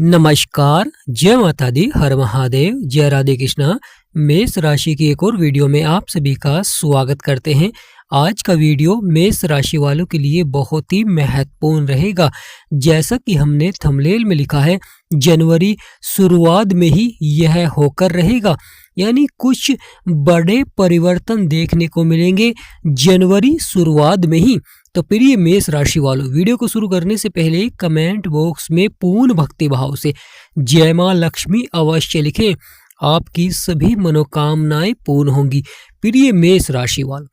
नमस्कार, जय माता दी, हर महादेव, जय राधे कृष्णा। मेष राशि की एक और वीडियो में आप सभी का स्वागत करते हैं। आज का वीडियो मेष राशि वालों के लिए बहुत ही महत्वपूर्ण रहेगा। जैसा कि हमने थंबनेल में लिखा है, जनवरी शुरुआत में ही यह होकर रहेगा, यानी कुछ बड़े परिवर्तन देखने को मिलेंगे जनवरी शुरुआत में ही। तो प्रिय मेष राशि वालों, वीडियो को शुरू करने से पहले कमेंट बॉक्स में पूर्ण भक्ति भाव से जय मां लक्ष्मी अवश्य लिखें। आपकी सभी मनोकामनाएं पूर्ण होंगी। प्रिय मेष राशि वालों,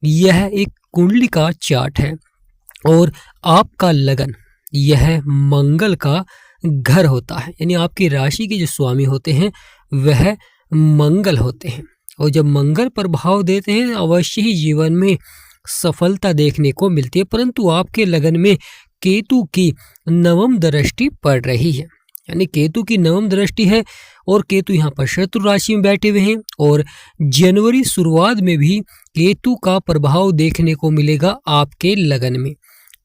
यह एक कुंडली का चार्ट है और आपका लगन यह मंगल का घर होता है, यानी आपकी राशि के जो स्वामी होते हैं वह मंगल होते हैं। और जब मंगल प्रभाव देते हैं अवश्य ही जीवन में सफलता देखने को मिलती है। परंतु आपके लगन में केतु की नवम दृष्टि पड़ रही है, यानी केतु की नवम दृष्टि है और केतु यहाँ पर शत्रु राशि में बैठे हुए हैं। और जनवरी शुरुआत में भी केतु का प्रभाव देखने को मिलेगा आपके लगन में।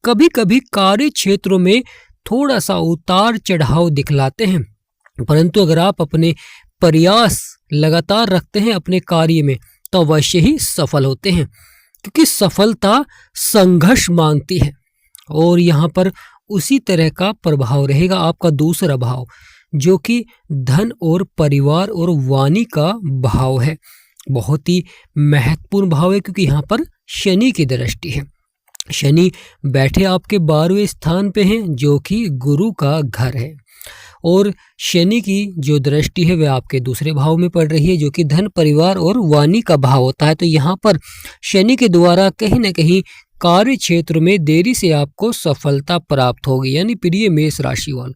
कभी कभी कार्य क्षेत्रों में थोड़ा सा उतार चढ़ाव दिखलाते हैं, परंतु अगर आप अपने प्रयास लगातार रखते हैं अपने कार्य में तो अवश्य ही सफल होते हैं, क्योंकि सफलता संघर्ष मांगती है। और यहाँ पर उसी तरह का प्रभाव रहेगा आपका दूसरा भाव, जो कि धन और परिवार और वाणी का भाव है। बहुत ही महत्वपूर्ण भाव है, क्योंकि यहाँ पर शनि की दृष्टि है। शनि बैठे आपके 12वें स्थान पे हैं, जो कि गुरु का घर है। और शनि की जो दृष्टि है वह आपके दूसरे भाव में पड़ रही है, जो कि धन, परिवार और वाणी का भाव होता है। तो यहाँ पर शनि के द्वारा कहीं न कहीं कार्य क्षेत्र में देरी से आपको सफलता प्राप्त होगी। यानी प्रिय मेष राशि वाले,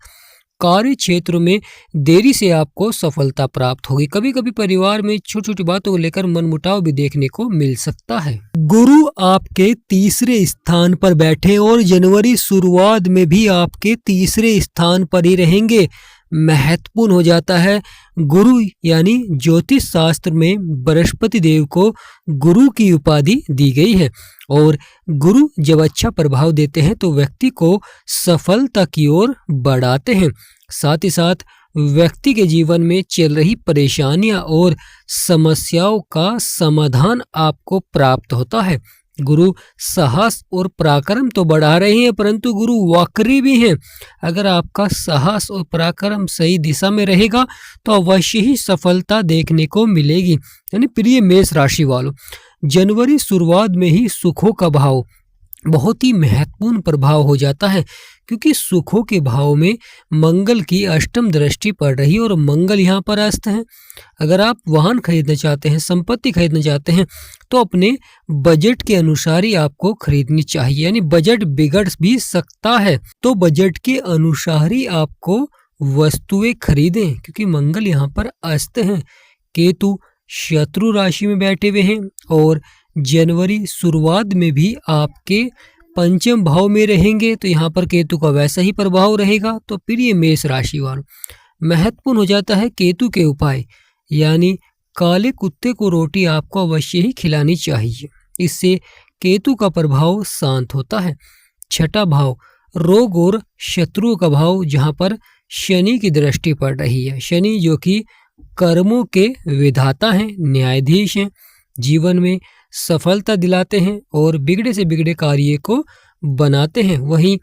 कार्य क्षेत्र में देरी से आपको सफलता प्राप्त होगी। कभी कभी परिवार में छोटी छोटी बातों को लेकर मनमुटाव भी देखने को मिल सकता है। गुरु आपके तीसरे स्थान पर बैठे और जनवरी शुरुआत में भी आपके तीसरे स्थान पर ही रहेंगे। महत्वपूर्ण हो जाता है। गुरु यानी ज्योतिष शास्त्र में बृहस्पति देव को गुरु की उपाधि दी गई है, और गुरु जब अच्छा प्रभाव देते हैं तो व्यक्ति को सफलता की ओर बढ़ाते हैं। साथ ही साथ व्यक्ति के जीवन में चल रही परेशानियां और समस्याओं का समाधान आपको प्राप्त होता है। गुरु साहस और पराक्रम तो बढ़ा रहे हैं, परंतु गुरु वक्री भी हैं। अगर आपका साहस और पराक्रम सही दिशा में रहेगा तो अवश्य ही सफलता देखने को मिलेगी। यानी प्रिय मेष राशि वालों, जनवरी शुरुआत में ही सुखों का भाव बहुत ही महत्वपूर्ण प्रभाव हो जाता है, क्योंकि सुखों के भाव में मंगल की अष्टम दृष्टि पड़ रही है और मंगल यहाँ पर अस्त है। अगर आप वाहन खरीदना चाहते हैं, संपत्ति खरीदना चाहते हैं, तो अपने बजट के अनुसार ही आपको खरीदनी चाहिए। यानी बजट बिगड़ भी सकता है, तो बजट के अनुसार ही आपको वस्तुएं खरीदें, क्योंकि मंगल यहाँ पर अस्त है। केतु शत्रु राशि में बैठे हुए हैं और जनवरी शुरुआत में भी आपके पंचम भाव में रहेंगे, तो यहाँ पर केतु का वैसा ही प्रभाव रहेगा। तो प्रिय मेष राशि वालों, महत्वपूर्ण हो जाता है केतु के उपाय, यानी काले कुत्ते को रोटी आपको अवश्य ही खिलानी चाहिए। इससे केतु का प्रभाव शांत होता है। छठा भाव रोग और शत्रुओं का भाव, जहाँ पर शनि की दृष्टि पड़ रही है। शनि जो कि कर्मों के विधाता हैं, न्यायाधीश हैं, जीवन में सफलता दिलाते हैं और बिगड़े से बिगड़े कार्य को बनाते हैं, वहीं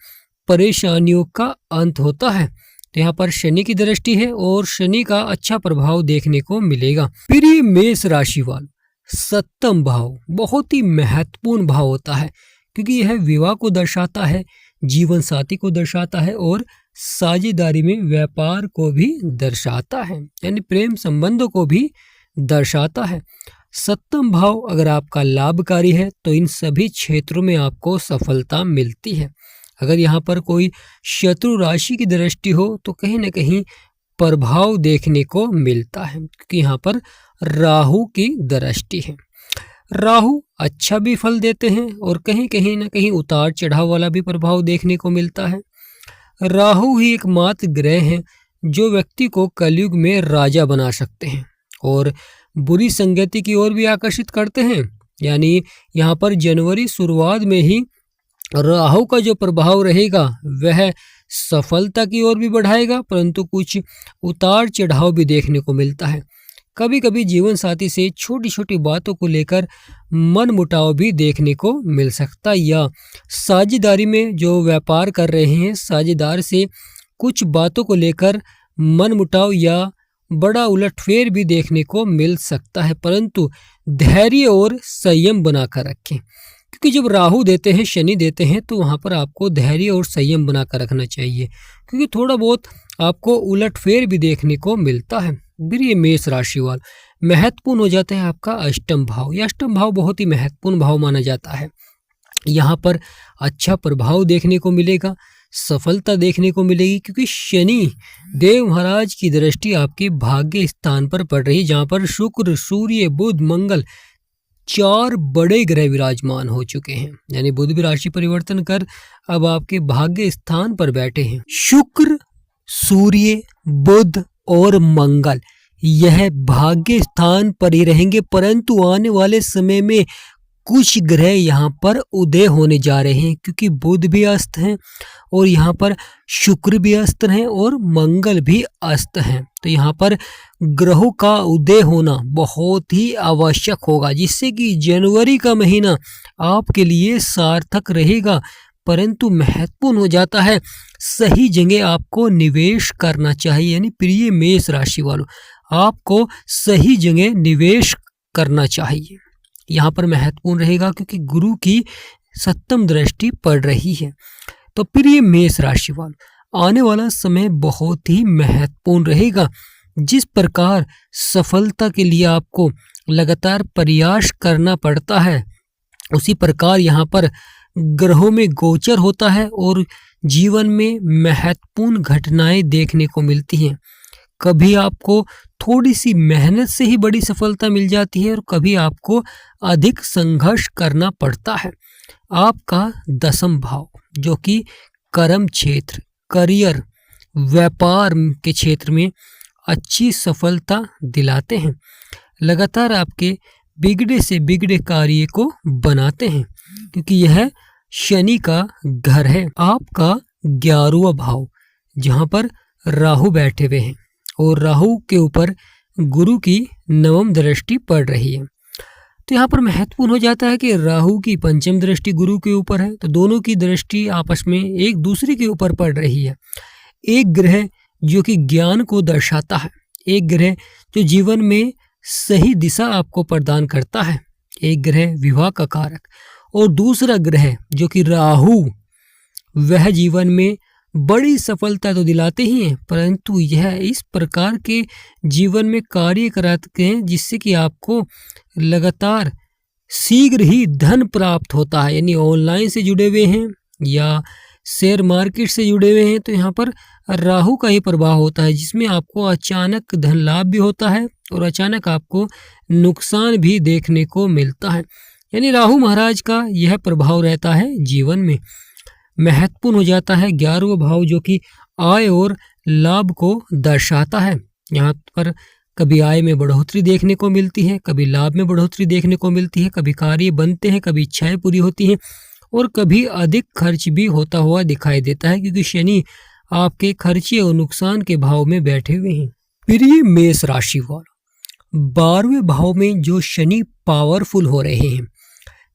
परेशानियों का अंत होता है। तो यहाँ पर शनि की दृष्टि है और शनि का अच्छा प्रभाव देखने को मिलेगा। प्रिय मेष राशि वालों, सप्तम भाव बहुत ही महत्वपूर्ण भाव होता है, क्योंकि यह विवाह को दर्शाता है, जीवन साथी को दर्शाता है और साझेदारी में व्यापार को भी दर्शाता है, यानी प्रेम संबंधों को भी दर्शाता है। सप्तम भाव अगर आपका लाभकारी है तो इन सभी क्षेत्रों में आपको सफलता मिलती है। अगर यहाँ पर कोई शत्रु राशि की दृष्टि हो तो कहीं न कहीं प्रभाव देखने को मिलता है, क्योंकि यहाँ पर राहु की दृष्टि है। राहु अच्छा भी फल देते हैं और कहीं न कहीं उतार चढ़ाव वाला भी प्रभाव देखने को मिलता है। राहु ही एकमात्र ग्रह हैं जो व्यक्ति को कलयुग में राजा बना सकते हैं और बुरी संगति की ओर भी आकर्षित करते हैं। यानी यहाँ पर जनवरी शुरुआत में ही राहु का जो प्रभाव रहेगा वह सफलता की ओर भी बढ़ाएगा, परंतु कुछ उतार चढ़ाव भी देखने को मिलता है। कभी कभी जीवन साथी से छोटी छोटी बातों को लेकर मनमुटाव भी देखने को मिल सकता है, या साझेदारी में जो व्यापार कर रहे हैं साझेदार से कुछ बातों को लेकर मनमुटाव या बड़ा उलटफेर भी देखने को मिल सकता है। परंतु धैर्य और संयम बनाकर रखें, क्योंकि जब राहु देते हैं, शनि देते हैं, तो वहाँ पर आपको धैर्य और संयम बनाकर रखना चाहिए, क्योंकि थोड़ा बहुत आपको उलटफेर भी देखने को मिलता है। फिर ये मेष राशि वाला महत्वपूर्ण हो जाता है आपका अष्टम भाव। यह अष्टम भाव बहुत ही महत्वपूर्ण भाव माना जाता है। यहाँ पर अच्छा प्रभाव देखने को मिलेगा, सफलता देखने को मिलेगी, क्योंकि शनि देव महाराज की दृष्टि आपके भाग्य स्थान पर पड़ रही, जहाँ पर शुक्र, सूर्य, बुध, मंगल 4 बड़े ग्रह विराजमान हो चुके हैं। यानी बुध भी राशि परिवर्तन कर अब आपके भाग्य स्थान पर बैठे हैं। शुक्र, सूर्य, बुध और मंगल यह भाग्य स्थान पर ही रहेंगे, परंतु आने वाले समय में कुछ ग्रह यहाँ पर उदय होने जा रहे हैं, क्योंकि बुध भी अस्त हैं और यहाँ पर शुक्र भी अस्त हैं और मंगल भी अस्त हैं। तो यहाँ पर ग्रहों का उदय होना बहुत ही आवश्यक होगा, जिससे कि जनवरी का महीना आपके लिए सार्थक रहेगा। परंतु महत्वपूर्ण हो जाता है, सही जगह आपको निवेश करना चाहिए। यानी प्रिय मेष राशि वालों, आपको सही जगह निवेश करना चाहिए। यहाँ पर महत्वपूर्ण रहेगा, क्योंकि गुरु की 7वीं दृष्टि पड़ रही है। तो प्रिय मेष राशि वालों, आने वाला समय बहुत ही महत्वपूर्ण रहेगा। जिस प्रकार सफलता के लिए आपको लगातार प्रयास करना पड़ता है, उसी प्रकार यहाँ पर ग्रहों में गोचर होता है और जीवन में महत्वपूर्ण घटनाएं देखने को मिलती हैं। कभी आपको थोड़ी सी मेहनत से ही बड़ी सफलता मिल जाती है और कभी आपको अधिक संघर्ष करना पड़ता है। आपका 10वां भाव जो कि कर्म क्षेत्र, करियर, व्यापार के क्षेत्र में अच्छी सफलता दिलाते हैं, लगातार आपके बिगड़े से बिगड़े कार्य को बनाते हैं, क्योंकि यह शनि का घर है। आपका 11वां भाव जहाँ पर राहु बैठे हुए हैं और राहु के ऊपर गुरु की 9वीं दृष्टि पड़ रही है। तो यहाँ पर महत्वपूर्ण हो जाता है कि राहु की 5वीं दृष्टि गुरु के ऊपर है, तो दोनों की दृष्टि आपस में एक दूसरे के ऊपर पड़ रही है। एक ग्रह जो कि ज्ञान को दर्शाता है, एक ग्रह जो जीवन में सही दिशा आपको प्रदान करता है, एक ग्रह विवाह का कारक, और दूसरा ग्रह जो कि राहु, वह जीवन में बड़ी सफलता तो दिलाते ही हैं, परंतु यह इस प्रकार के जीवन में कार्य कराते हैं जिससे कि आपको लगातार शीघ्र ही धन प्राप्त होता है। यानी ऑनलाइन से जुड़े हुए हैं या शेयर मार्केट से जुड़े हुए हैं, तो यहाँ पर राहु का ही प्रभाव होता है, जिसमें आपको अचानक धन लाभ भी होता है और अचानक आपको नुकसान भी देखने को मिलता है। यानी राहु महाराज का यह प्रभाव रहता है जीवन में। महत्वपूर्ण हो जाता है 11वां भाव जो कि आय और लाभ को दर्शाता है। यहाँ पर कभी आय में बढ़ोतरी देखने को मिलती है, कभी लाभ में बढ़ोतरी देखने को मिलती है, कभी कार्य बनते हैं, कभी इच्छाएं पूरी होती हैं और कभी अधिक खर्च भी होता हुआ दिखाई देता है, क्योंकि शनि आपके खर्चे और नुकसान के भाव में बैठे हुए हैं। प्रिय मेष राशि वालों, 12वें भाव में जो शनि पावरफुल हो रहे हैं,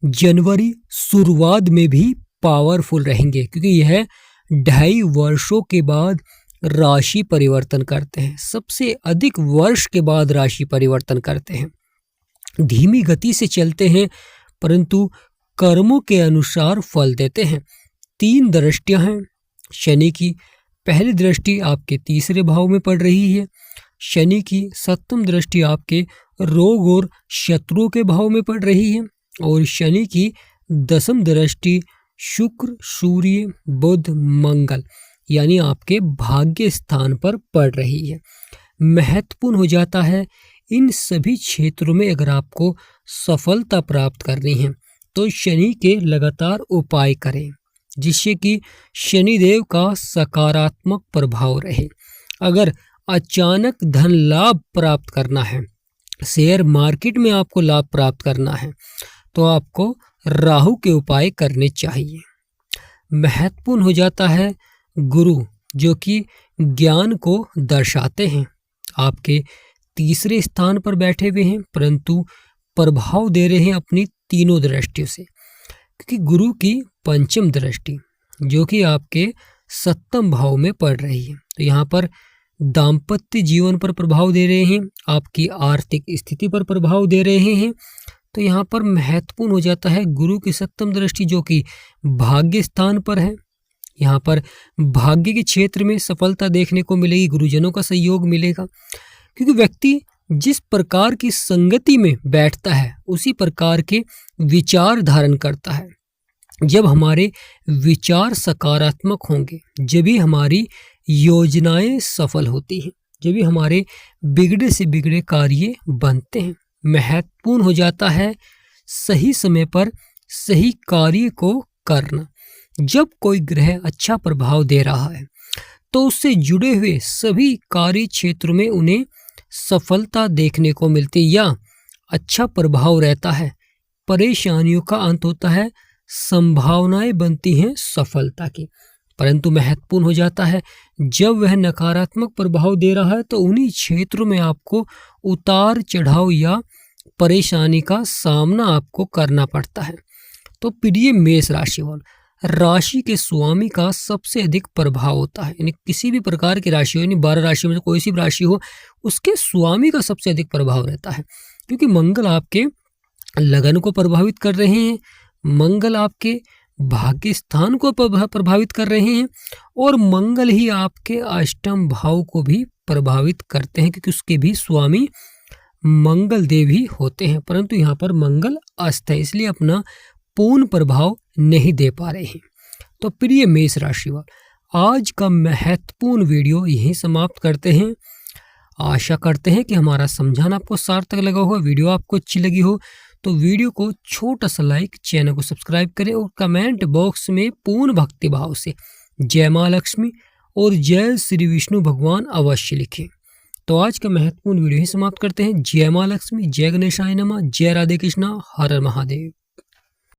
जनवरी शुरुआत में भी पावरफुल रहेंगे, क्योंकि यह 2.5 वर्षों के बाद राशि परिवर्तन करते हैं। सबसे अधिक वर्ष के बाद राशि परिवर्तन करते हैं। धीमी गति से चलते हैं, परंतु कर्मों के अनुसार फल देते हैं। 3 दृष्टियां हैं शनि की। पहली दृष्टि आपके 3रे भाव में पड़ रही है। शनि की 7वीं दृष्टि आपके रोग और शत्रुओं के भाव में पड़ रही है और शनि की 10वीं दृष्टि शुक्र, सूर्य, बुध, मंगल यानी आपके भाग्य स्थान पर पड़ रही है। महत्वपूर्ण हो जाता है इन सभी क्षेत्रों में अगर आपको सफलता प्राप्त करनी है तो शनि के लगातार उपाय करें, जिससे कि शनिदेव का सकारात्मक प्रभाव रहे। अगर अचानक धन लाभ प्राप्त करना है, शेयर मार्केट में आपको लाभ प्राप्त करना है, तो आपको राहु के उपाय करने चाहिए। महत्वपूर्ण हो जाता है गुरु जो कि ज्ञान को दर्शाते हैं, आपके तीसरे स्थान पर बैठे हुए हैं, परंतु प्रभाव दे रहे हैं अपनी तीनों दृष्टियों से, क्योंकि गुरु की पंचम दृष्टि जो कि आपके सप्तम भाव में पड़ रही है, तो यहाँ पर दाम्पत्य जीवन पर प्रभाव दे रहे हैं, आपकी आर्थिक स्थिति पर प्रभाव दे रहे हैं। तो यहाँ पर महत्वपूर्ण हो जाता है गुरु की सप्तम दृष्टि जो कि भाग्य स्थान पर है। यहाँ पर भाग्य के क्षेत्र में सफलता देखने को मिलेगी, गुरुजनों का सहयोग मिलेगा, क्योंकि व्यक्ति जिस प्रकार की संगति में बैठता है उसी प्रकार के विचार धारण करता है। जब हमारे विचार सकारात्मक होंगे जब ही हमारी योजनाएं सफल होती हैं, जब भी हमारे बिगड़े से बिगड़े कार्य बनते हैं। महत्वपूर्ण हो जाता है सही समय पर सही कार्य को करना। जब कोई ग्रह अच्छा प्रभाव दे रहा है तो उससे जुड़े हुए सभी कार्य क्षेत्रों में उन्हें सफलता देखने को मिलती है या अच्छा प्रभाव रहता है, परेशानियों का अंत होता है, संभावनाएं बनती हैं सफलता की। परंतु महत्वपूर्ण हो जाता है जब वह नकारात्मक प्रभाव दे रहा है तो उन्हीं क्षेत्रों में आपको उतार चढ़ाव या परेशानी का सामना आपको करना पड़ता है। तो प्रिय मेष राशि वालों, राशि के स्वामी का सबसे अधिक प्रभाव होता है, यानी किसी भी प्रकार की राशि हो, यानी 12 राशि में से कोई सी भी राशि हो, उसके स्वामी का सबसे अधिक प्रभाव रहता है, क्योंकि मंगल आपके लगन को प्रभावित कर रहे हैं, मंगल आपके भाग्य स्थान को प्रभावित कर रहे हैं और मंगल ही आपके अष्टम भाव को भी प्रभावित करते हैं, क्योंकि उसके भी स्वामी मंगल देव ही होते हैं। परंतु यहाँ पर मंगल अस्त है, इसलिए अपना पूर्ण प्रभाव नहीं दे पा रहे हैं। तो प्रिय मेष राशि वाले, आज का महत्वपूर्ण वीडियो यहीं समाप्त करते हैं। आशा करते हैं कि हमारा समझाना आपको सार्थक लगा होगा। वीडियो आपको अच्छी लगी हो तो वीडियो को छोटा सा लाइक, चैनल को सब्सक्राइब करें और कमेंट बॉक्स में पूर्ण भक्ति भाव से जय माँ लक्ष्मी और जय श्री विष्णु भगवान अवश्य लिखें। तो आज का महत्वपूर्ण वीडियो ही समाप्त करते हैं। जय माँ लक्ष्मी, जय गणेशाय नमः, जय राधे कृष्णा, हर हर महादेव।